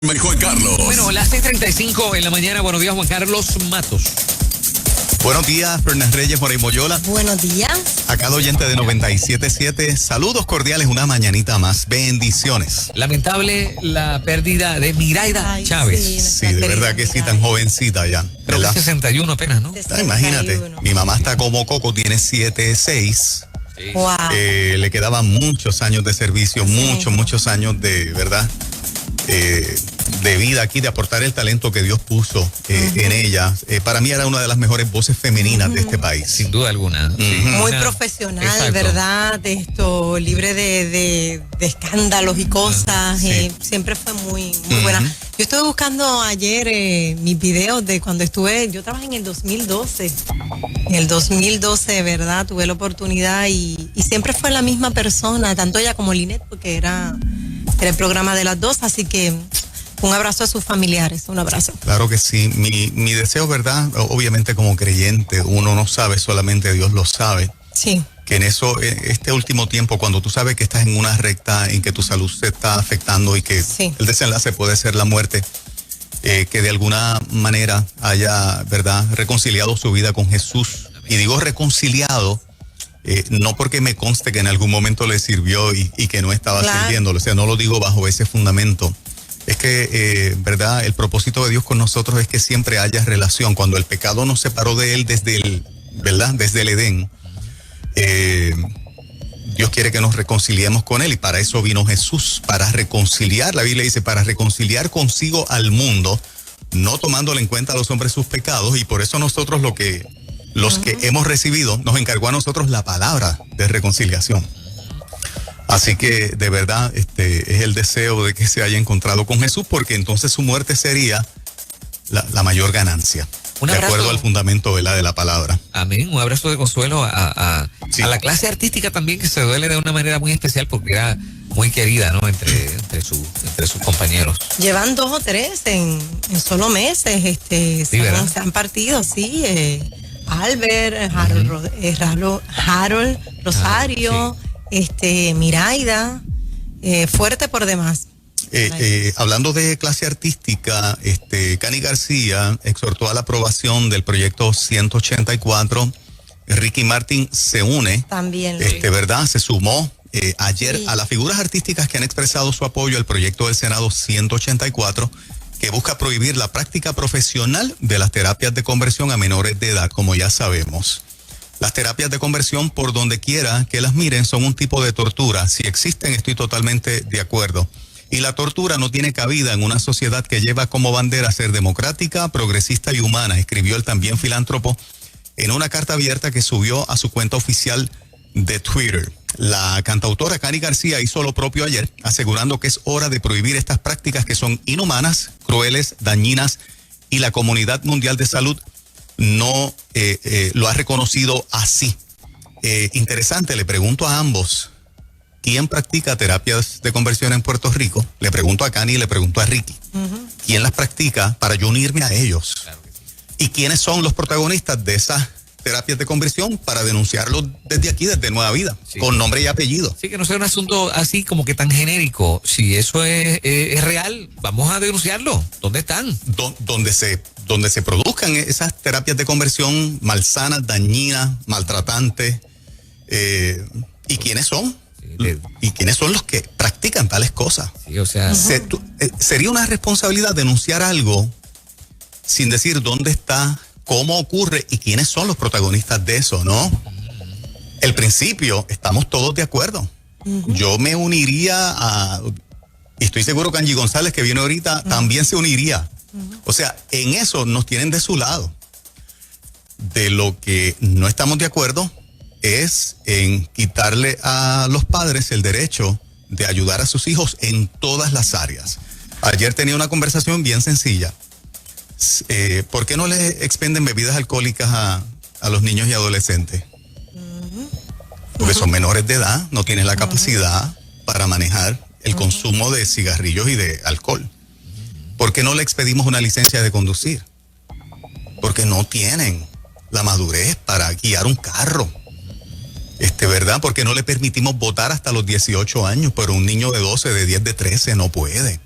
Juan Carlos. Bueno, las 6:35 en la mañana. Buenos días, Juan Carlos Matos. Buenos días, Fernández Reyes, Morey Moyola. Buenos días. Acá el oyente de 97.7. Saludos cordiales, una mañanita más. Bendiciones. Lamentable la pérdida de Miraida Chávez. Sí, de verdad que sí, tan jovencita ya. Creo que 61 apenas, ¿no? Imagínate, mi mamá está como Coco, tiene 7'6". Sí. Wow. Le quedaban muchos años de servicio, muchos años de, ¿verdad? De vida aquí, de aportar el talento que Dios puso en ella. Para mí era una de las mejores voces femeninas de este país. Sin duda alguna. Sí. Muy profesional, Exacto. ¿verdad? Libre de escándalos y cosas. Sí. Siempre fue muy buena. Yo estuve buscando ayer mis videos de cuando yo trabajé en el 2012. En el 2012, ¿verdad? Tuve la oportunidad y siempre fue la misma persona, tanto ella como Linet, porque era el programa de las dos, así que un abrazo a sus familiares, un abrazo. Claro que sí, mi deseo, ¿verdad? Obviamente como creyente, uno no sabe, solamente Dios lo sabe. Sí. Que en este último tiempo, cuando tú sabes que estás en una recta en que tu salud se está afectando y que el desenlace puede ser la muerte, que de alguna manera haya, ¿verdad?, reconciliado su vida con Jesús. Y digo reconciliado, no porque me conste que en algún momento le sirvió y que no estaba sirviéndolo, o sea, no lo digo bajo ese fundamento. Es que, ¿verdad?, el propósito de Dios con nosotros es que siempre haya relación. Cuando el pecado nos separó de Él desde el Edén, Dios quiere que nos reconciliemos con Él y para eso vino Jesús, para reconciliar. La Biblia dice, para reconciliar consigo al mundo, no tomándole en cuenta a los hombres sus pecados, y por eso nosotros los que hemos recibido, nos encargó a nosotros la palabra de reconciliación. Así que de verdad es el deseo de que se haya encontrado con Jesús, porque entonces su muerte sería la mayor ganancia. De acuerdo al fundamento de la palabra. Amén. Un abrazo de consuelo a la clase artística también, que se duele de una manera muy especial porque era muy querida, ¿no? Entre sus compañeros. Llevan 2 o 3 en solo meses. Se han partido, sí. Albert, Harold Rosario, Miraida, fuerte por demás. Hablando de clase artística, Cani García exhortó a la aprobación del proyecto 184. Ricky Martin se une, también, ¿verdad? Se sumó ayer a las figuras artísticas que han expresado su apoyo al proyecto del Senado 184, que busca prohibir la práctica profesional de las terapias de conversión a menores de edad, como ya sabemos. Las terapias de conversión, por donde quiera que las miren, son un tipo de tortura. Si existen, estoy totalmente de acuerdo. Y la tortura no tiene cabida en una sociedad que lleva como bandera ser democrática, progresista y humana, escribió el también filántropo en una carta abierta que subió a su cuenta oficial de Twitter. La cantautora Cani García hizo lo propio ayer, asegurando que es hora de prohibir estas prácticas que son inhumanas, crueles, dañinas, y la Comunidad Mundial de Salud no lo ha reconocido así. Interesante, le pregunto a ambos, ¿quién practica terapias de conversión en Puerto Rico? Le pregunto a Cani y le pregunto a Ricky. ¿Quién las practica para yo unirme a ellos? Claro que sí. ¿Y quiénes son los protagonistas de esas terapias de conversión para denunciarlos desde aquí, desde Nueva Vida, con nombre y apellido? Sí, que no sea un asunto así como que tan genérico. Si eso es real, vamos a denunciarlo. ¿Dónde están? Donde se produzcan esas terapias de conversión malsanas, dañinas, maltratantes. ¿Y quiénes son? ¿Y quiénes son los que practican tales cosas? Sí, o sea, sería una responsabilidad denunciar algo sin decir dónde está, cómo ocurre y quiénes son los protagonistas de eso, ¿no? El principio, estamos todos de acuerdo. Yo me uniría y estoy seguro que Angie González, que viene ahorita, también se uniría. O sea, en eso nos tienen de su lado. De lo que no estamos de acuerdo es en quitarle a los padres el derecho de ayudar a sus hijos en todas las áreas. Ayer tenía una conversación bien sencilla. ¿Por qué no le expenden bebidas alcohólicas a los niños y adolescentes? Porque son menores de edad, no tienen la capacidad para manejar el consumo de cigarrillos y de alcohol. ¿Por qué no le expedimos una licencia de conducir? Porque no tienen la madurez para guiar un carro. ¿Verdad? Porque no le permitimos votar hasta los 18 años, pero un niño de 12, de 10, de 13 no puede.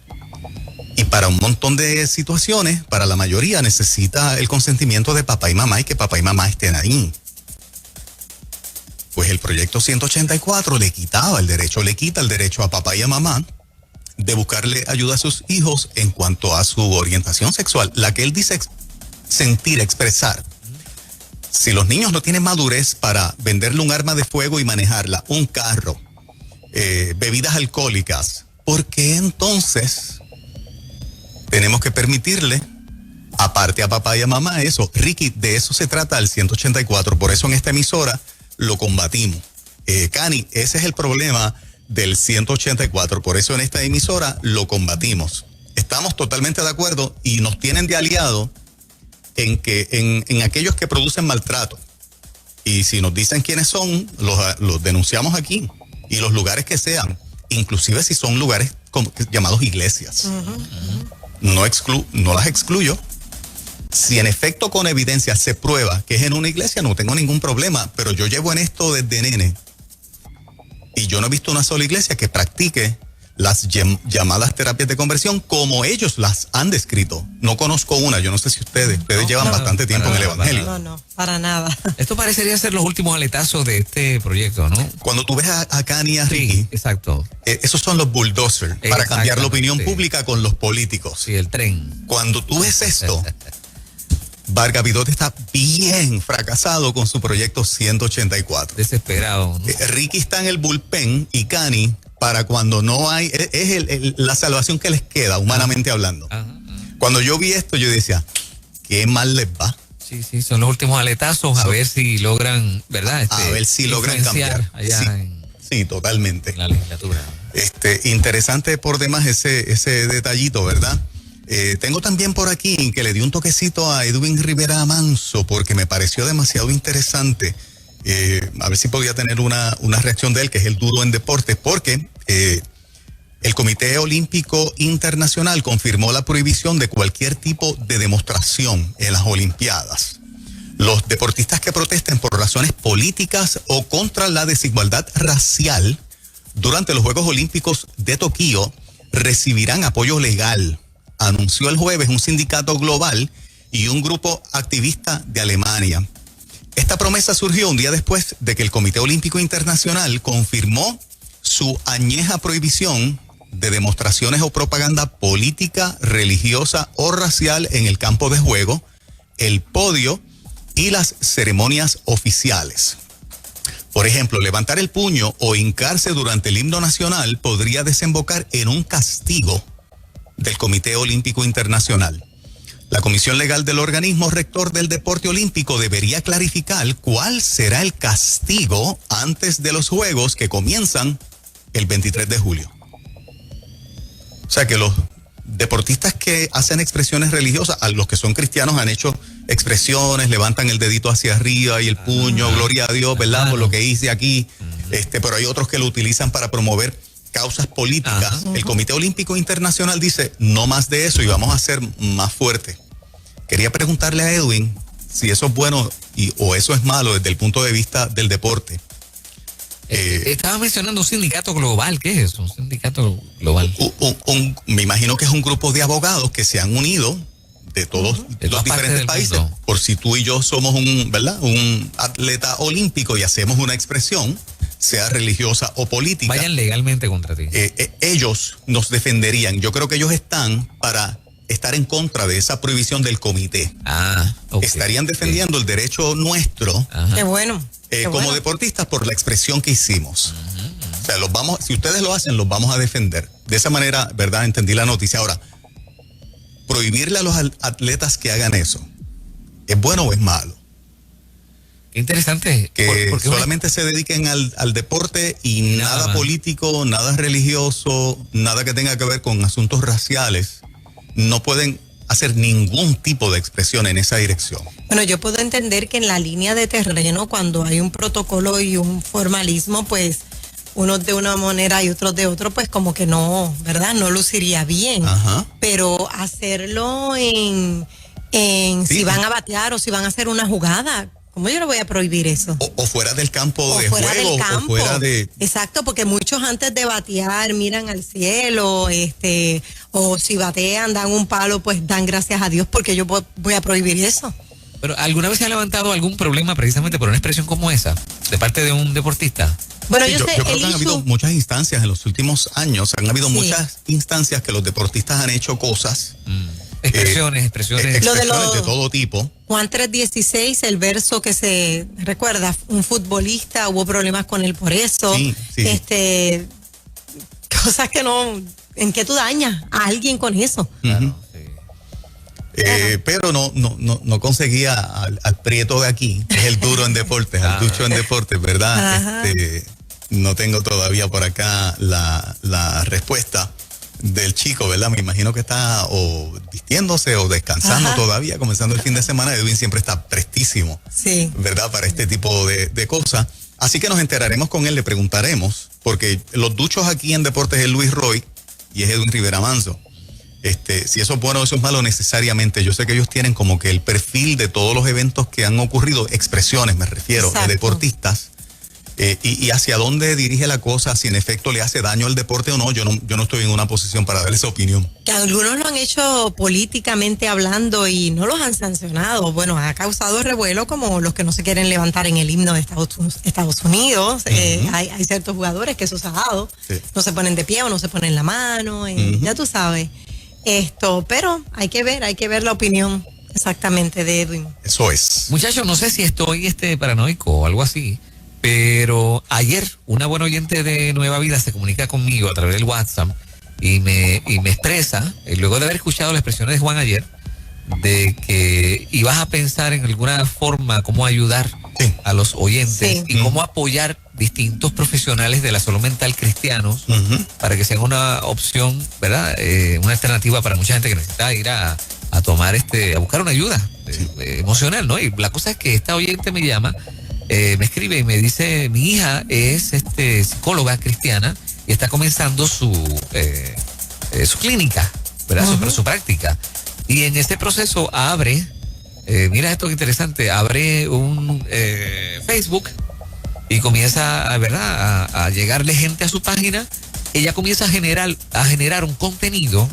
Y para un montón de situaciones, para la mayoría, necesita el consentimiento de papá y mamá y que papá y mamá estén ahí. Pues el proyecto 184 le quita el derecho a papá y a mamá de buscarle ayuda a sus hijos en cuanto a su orientación sexual, la que él dice sentir, expresar. Si los niños no tienen madurez para venderle un arma de fuego y manejarla, un carro, bebidas alcohólicas, ¿por qué entonces tenemos que permitirle, aparte a papá y a mamá, eso? Ricky, de eso se trata el 184, por eso en esta emisora lo combatimos. Cani, ese es el problema del 184, por eso en esta emisora lo combatimos. Estamos totalmente de acuerdo y nos tienen de aliado en que en aquellos que producen maltrato. Y si nos dicen quiénes son, los denunciamos aquí, y los lugares que sean, inclusive si son lugares llamados iglesias. No las excluyo. Si en efecto con evidencia se prueba que es en una iglesia, no tengo ningún problema, pero yo llevo en esto desde nene y yo no he visto una sola iglesia que practique las llamadas terapias de conversión como ellos las han descrito. No conozco una, yo no sé si ustedes llevan bastante tiempo en el evangelio. No, para nada. Esto parecería ser los últimos aletazos de este proyecto, ¿no? Cuando tú ves a Cani y a Ricky, sí, exacto. Esos son los bulldozers para cambiar la opinión pública con los políticos. Sí, el tren. Cuando tú ves esto, Vargas Vidot está bien fracasado con su proyecto 184. Desesperado, ¿no? Ricky está en el bullpen y Cani, para cuando no hay, es la salvación que les queda, humanamente hablando. Cuando yo vi esto, yo decía, qué mal les va. Sí, son los últimos aletazos, a ver si logran, ¿verdad? A ver si logran cambiar. Allá sí, totalmente. En la legislatura. Interesante por demás ese detallito, ¿verdad? Tengo también por aquí que le di un toquecito a Edwin Rivera Manso porque me pareció demasiado interesante. A ver si podía tener una reacción de él, que es el duro en deportes, porque el Comité Olímpico Internacional confirmó la prohibición de cualquier tipo de demostración en las Olimpiadas. Los deportistas que protesten por razones políticas o contra la desigualdad racial durante los Juegos Olímpicos de Tokio recibirán apoyo legal, anunció el jueves un sindicato global y un grupo activista de Alemania. Esta promesa surgió un día después de que el Comité Olímpico Internacional confirmó su añeja prohibición de demostraciones o propaganda política, religiosa o racial en el campo de juego, el podio y las ceremonias oficiales. Por ejemplo, levantar el puño o hincarse durante el himno nacional podría desembocar en un castigo del Comité Olímpico Internacional. La Comisión Legal del organismo rector del deporte olímpico debería clarificar cuál será el castigo antes de los Juegos que comienzan el 23 de julio. O sea que los deportistas que hacen expresiones religiosas, a los que son cristianos han hecho expresiones, levantan el dedito hacia arriba y el puño, gloria a Dios, ¿verdad? Por lo que hice aquí. Pero hay otros que lo utilizan para promover causas políticas. El Comité Olímpico Internacional dice, no más de eso y vamos a ser más fuertes. Quería preguntarle a Edwin si eso es bueno o eso es malo desde el punto de vista del deporte. Estaba mencionando un sindicato global. ¿Qué es eso? Un sindicato global. Me imagino que es un grupo de abogados que se han unido de todos los diferentes países. Mundo. Por si tú y yo somos un atleta olímpico y hacemos una expresión, sea religiosa o política. Vayan legalmente contra ti. Ellos nos defenderían. Yo creo que ellos están para estar en contra de esa prohibición del comité. Okay. Estarían defendiendo el derecho nuestro. Qué bueno. Como deportistas por la expresión que hicimos. O sea, si ustedes lo hacen, los vamos a defender. De esa manera, ¿verdad? Entendí la noticia. Ahora, prohibirle a los atletas que hagan eso, ¿es bueno o es malo? Interesante. Que solamente se dediquen al deporte y nada político, nada religioso, nada que tenga que ver con asuntos raciales. No pueden hacer ningún tipo de expresión en esa dirección. Bueno, yo puedo entender que en la línea de terreno, cuando hay un protocolo y un formalismo, pues unos de una manera y otros de otro, pues como que no, ¿verdad? No luciría bien. Pero hacerlo en si van a batear o si van a hacer una jugada, ¿Cómo yo le voy a prohibir eso? O fuera del campo de fuera juego, del campo. o fuera de... Exacto, porque muchos antes de batear miran al cielo, o si batean, dan un palo, pues dan gracias a Dios, porque yo voy a prohibir eso. Pero ¿alguna vez se ha levantado algún problema precisamente por una expresión como esa, de parte de un deportista? Bueno, Sí, yo sé, creo que han habido muchas instancias en los últimos años, han habido Sí. muchas instancias que los deportistas han hecho cosas. Expresiones. Expresiones Lo de de todo tipo. Juan 3:16, el verso que se recuerda, un futbolista, hubo problemas con él por eso. Sí, sí. Cosas que no, ¿en qué tú dañas a alguien con eso? Claro, sí. Pero no conseguía al prieto de aquí, que es el duro en deportes, al ducho en deportes, ¿verdad? Ajá. No tengo todavía por acá la respuesta del chico, ¿verdad? Me imagino que está o vistiéndose o descansando Ajá. todavía, comenzando el fin de semana. Edwin siempre está prestísimo, Sí. ¿verdad? Para este tipo de cosas. Así que nos enteraremos con él, le preguntaremos, porque los duchos aquí en deportes es Luis Roy y es Edwin Rivera Manzo. Si eso es bueno o eso es malo necesariamente. Yo sé que ellos tienen como que el perfil de todos los eventos que han ocurrido, expresiones me refiero, Exacto. de deportistas, y hacia dónde dirige la cosa, si en efecto le hace daño al deporte o no. Yo no estoy en una posición para dar esa opinión. Que algunos lo han hecho políticamente hablando y no los han sancionado. Bueno, ha causado revuelo como los que no se quieren levantar en el himno de Estados Unidos. Hay ciertos jugadores que eso se ha dado. Sí. No se ponen de pie o no se ponen la mano. Ya tú sabes. Pero hay que ver la opinión exactamente de Edwin. Eso es. Muchachos, no sé si estoy paranoico o algo así, pero ayer una buena oyente de Nueva Vida se comunica conmigo a través del WhatsApp y me expresa, luego de haber escuchado las expresiones de Juan ayer, de que ibas a pensar en alguna forma cómo ayudar Sí. a los oyentes Sí. y cómo apoyar distintos profesionales de la salud mental cristianos para que sean una opción, ¿verdad? Una alternativa para mucha gente que necesita ir a tomar a buscar una ayuda emocional, ¿no? Y la cosa es que esta oyente me llama, me escribe y me dice: mi hija es psicóloga cristiana y está comenzando su clínica, ¿verdad? Su práctica. Y en este proceso abre, mira esto que interesante, abre un Facebook y comienza, ¿verdad?, a llegarle gente a su página. Ella comienza a generar un contenido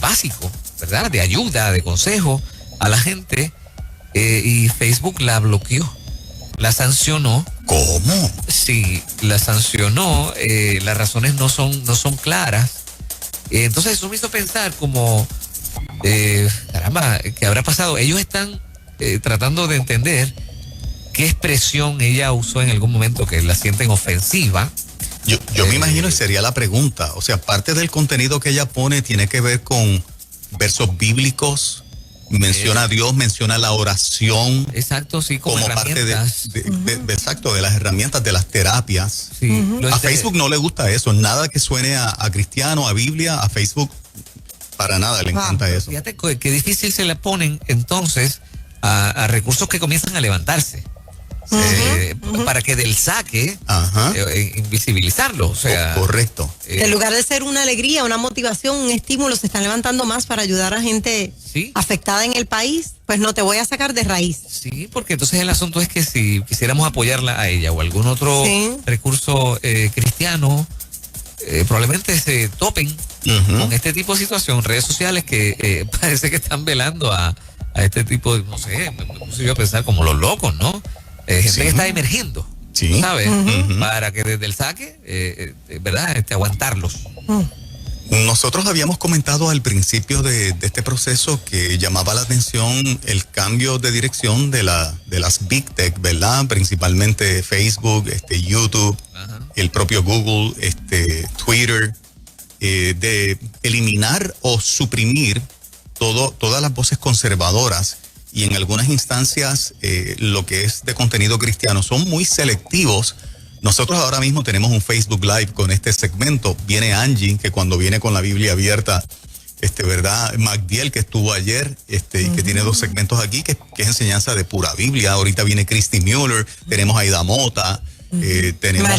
básico, ¿verdad?, de ayuda, de consejo a la gente, y Facebook la bloqueó, la sancionó. ¿Cómo? Sí, la sancionó, las razones no son claras. Entonces eso me hizo pensar como, caramba, ¿qué habrá pasado? Ellos están tratando de entender qué expresión ella usó en algún momento que la sienten ofensiva. Yo me imagino y sería la pregunta. O sea, parte del contenido que ella pone tiene que ver con versos bíblicos, menciona a Dios, menciona la oración. Exacto, sí, como parte herramientas. exacto, de las herramientas, de las terapias. Sí, A Facebook no le gusta eso, nada que suene a cristiano, a Biblia, a Facebook, para nada le encanta eso. Fíjate qué difícil se le ponen entonces a recursos que comienzan a levantarse. Para que del saque invisibilizarlo, o sea, correcto. En lugar de ser una alegría, una motivación, un estímulo, se están levantando más para ayudar a gente Sí. afectada en el país. Pues no te voy a sacar de raíz. Sí, porque entonces el asunto es que si quisiéramos apoyarla a ella o algún otro Sí. recurso cristiano, probablemente se topen con este tipo de situación, redes sociales que parece que están velando a este tipo de, no sé, me puse yo a pensar como los locos, ¿no? Gente Sí. que está emergiendo, Sí. ¿sabes? Para que desde el saque, ¿verdad? Aguantarlos. Nosotros habíamos comentado al principio de este proceso que llamaba la atención el cambio de dirección de las Big Tech, ¿verdad? Principalmente Facebook, YouTube, el propio Google, Twitter, de eliminar o suprimir todas las voces conservadoras, y en algunas instancias lo que es de contenido cristiano son muy selectivos. Nosotros ahora mismo tenemos un Facebook Live con este segmento. Viene Angie, que cuando viene con la Biblia abierta, ¿verdad? Magdiel, que estuvo ayer, y que tiene 2 segmentos aquí, que es enseñanza de pura Biblia. Ahorita viene Christy Mueller, tenemos a Aida Mota, tenemos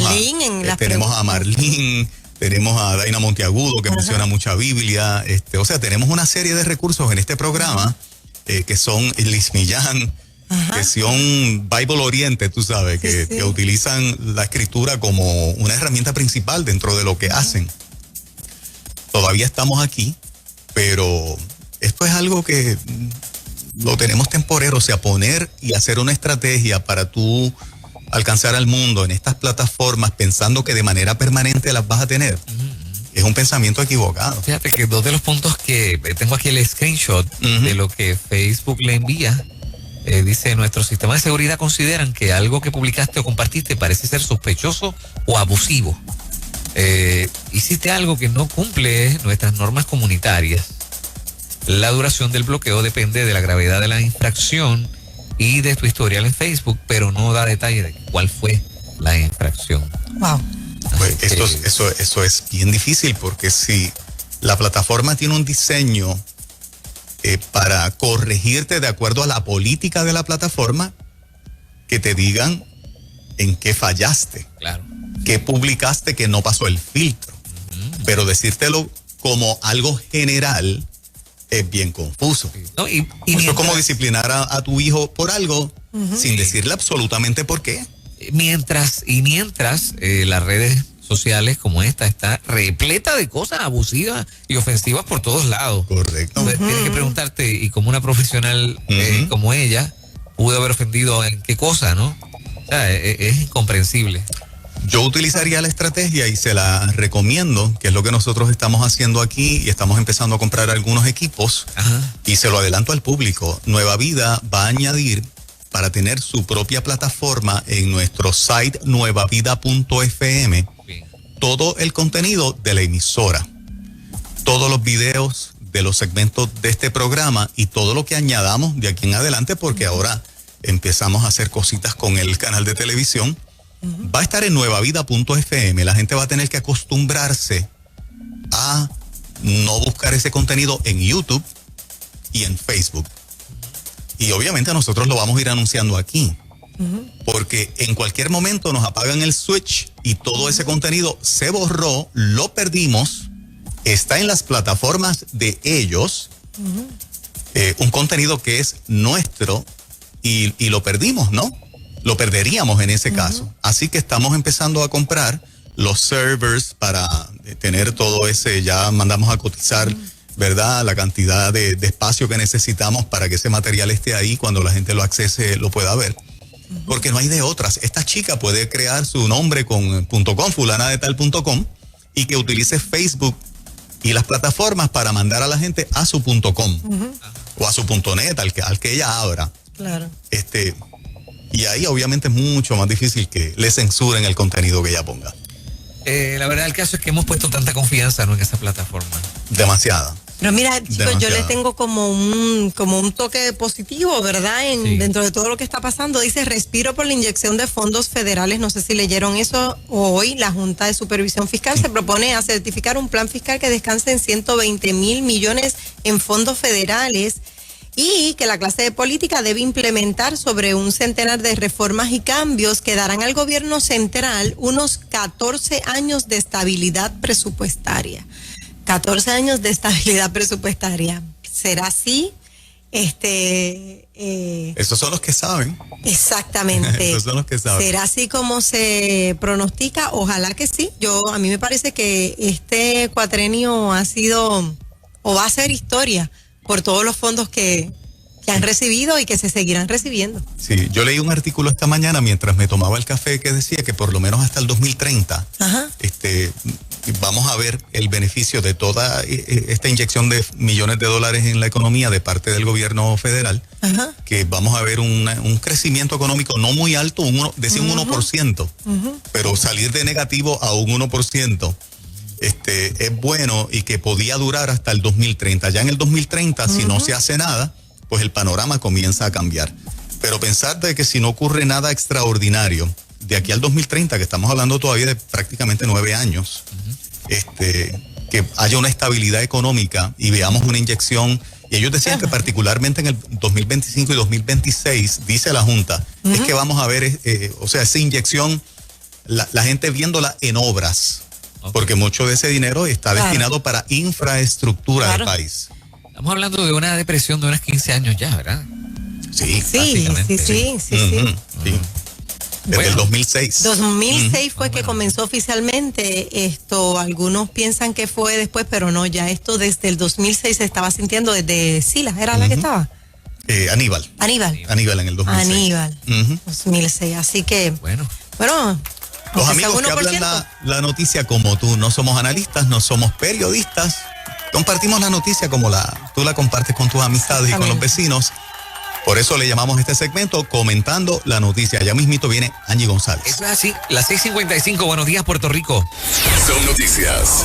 a Marlene, tenemos a Daina Monteagudo, que menciona mucha Biblia. O sea, tenemos una serie de recursos en este programa, que son Liz Millán, que son Bible Oriente, tú sabes, que utilizan la escritura como una herramienta principal dentro de lo que hacen. Todavía estamos aquí, pero esto es algo que lo tenemos temporero, o sea, poner y hacer una estrategia para tú alcanzar al mundo en estas plataformas pensando que de manera permanente las vas a tener. Es un pensamiento equivocado. Fíjate que dos de los puntos que tengo aquí el screenshot de lo que Facebook le envía, dice, nuestro sistema de seguridad consideran que algo que publicaste o compartiste parece ser sospechoso o abusivo. Hiciste algo que no cumple nuestras normas comunitarias. La duración del bloqueo depende de la gravedad de la infracción y de tu historial en Facebook, pero no da detalle de cuál fue la infracción. Wow. Pues eso es bien difícil, porque si la plataforma tiene un diseño para corregirte de acuerdo a la política de la plataforma, que te digan en qué fallaste, claro, qué publicaste que no pasó el filtro, pero decírtelo como algo general es bien confuso. No, eso es como disciplinar a tu hijo por algo sin decirle absolutamente por qué. Mientras las redes sociales como esta está repleta de cosas abusivas y ofensivas por todos lados. Correcto. Tienes que preguntarte, y como una profesional como ella, pudo haber ofendido en qué cosa, ¿no? O sea, es incomprensible. Yo utilizaría la estrategia y se la recomiendo, que es lo que nosotros estamos haciendo aquí, y estamos empezando a comprar algunos equipos. Y se lo adelanto al público. Nueva Vida va a añadir, para tener su propia plataforma en nuestro site nuevavida.fm, todo el contenido de la emisora, todos los videos de los segmentos de este programa y todo lo que añadamos de aquí en adelante, porque ahora empezamos a hacer cositas con el canal de televisión. Va a estar en nuevavida.fm. La gente va a tener que acostumbrarse a no buscar ese contenido en YouTube y en Facebook. Y obviamente nosotros lo vamos a ir anunciando aquí, porque en cualquier momento nos apagan el switch y todo ese contenido se borró, lo perdimos, está en las plataformas de ellos, un contenido que es nuestro, y lo perdimos, ¿no? Lo perderíamos en ese caso. Así que estamos empezando a comprar los servers para tener todo ese, ya mandamos a cotizar, ¿verdad? La cantidad de espacio que necesitamos para que ese material esté ahí, cuando la gente lo accese, lo pueda ver. Porque no hay de otras. Esta chica puede crear su nombre con .com, fulana de tal .com, y que utilice Facebook y las plataformas para mandar a la gente a su .com o a su .net, al que ella abra. Claro. Y ahí obviamente es mucho más difícil que le censuren el contenido que ella ponga. La verdad del caso es que hemos puesto tanta confianza, ¿no?, en esa plataforma. Demasiada. Pero mira, chicos, yo le tengo como un toque positivo, ¿verdad? Dentro de todo lo que está pasando. Dice, respiro por la inyección de fondos federales. No sé si leyeron eso hoy. La Junta de Supervisión Fiscal se propone a certificar un plan fiscal que descanse en 120,000 millones en fondos federales, y que la clase de política debe implementar sobre un centenar de reformas y cambios que darán al gobierno central unos 14 años de estabilidad presupuestaria. 14 años de estabilidad presupuestaria. ¿Será así? Esos son los que saben. Exactamente. Esos son los que saben. ¿Será así como se pronostica? Ojalá que sí. A mí me parece que este cuatrenio ha sido o va a ser historia por todos los fondos que han recibido y que se seguirán recibiendo. Sí, yo leí un artículo esta mañana mientras me tomaba el café que decía que por lo menos hasta el 2030 vamos a ver el beneficio de toda esta inyección de millones de dólares en la economía de parte del gobierno federal, que vamos a ver un crecimiento económico no muy alto, decía un 1%, pero salir de negativo a un 1%. Es bueno, y que podía durar hasta el 2030. Ya en el 2030, si no se hace nada, pues el panorama comienza a cambiar. Pero pensar de que si no ocurre nada extraordinario, de aquí al 2030, que estamos hablando todavía de prácticamente 9 años, que haya una estabilidad económica y veamos una inyección. Y ellos decían que particularmente en el 2025 y 2026, dice la Junta, es que vamos a ver, esa inyección, la gente viéndola en obras. Porque mucho de ese dinero está destinado para infraestructura del país. Estamos hablando de una depresión de unos 15 años ya, ¿verdad? Sí, Sí, básicamente, sí. sí. Desde Bueno. el 2006. 2006 fue que bueno. comenzó oficialmente esto. Algunos piensan que fue después, pero no, ya esto desde el 2006 se estaba sintiendo desde Sila, ¿era la que estaba? Aníbal. Aníbal En el 2006. Aníbal, Ujú. 2006. Así que, Bueno, bueno, Los aunque sea amigos que hablan 1%. la noticia como tú, no somos analistas, no somos periodistas, compartimos la noticia como tú la compartes con tus amistades y con los Exactamente. vecinos. Por eso le llamamos a este segmento Comentando la Noticia. Ya mismito viene Angie González. eso es así. Las 6:55, buenos días, Puerto Rico. Son noticias.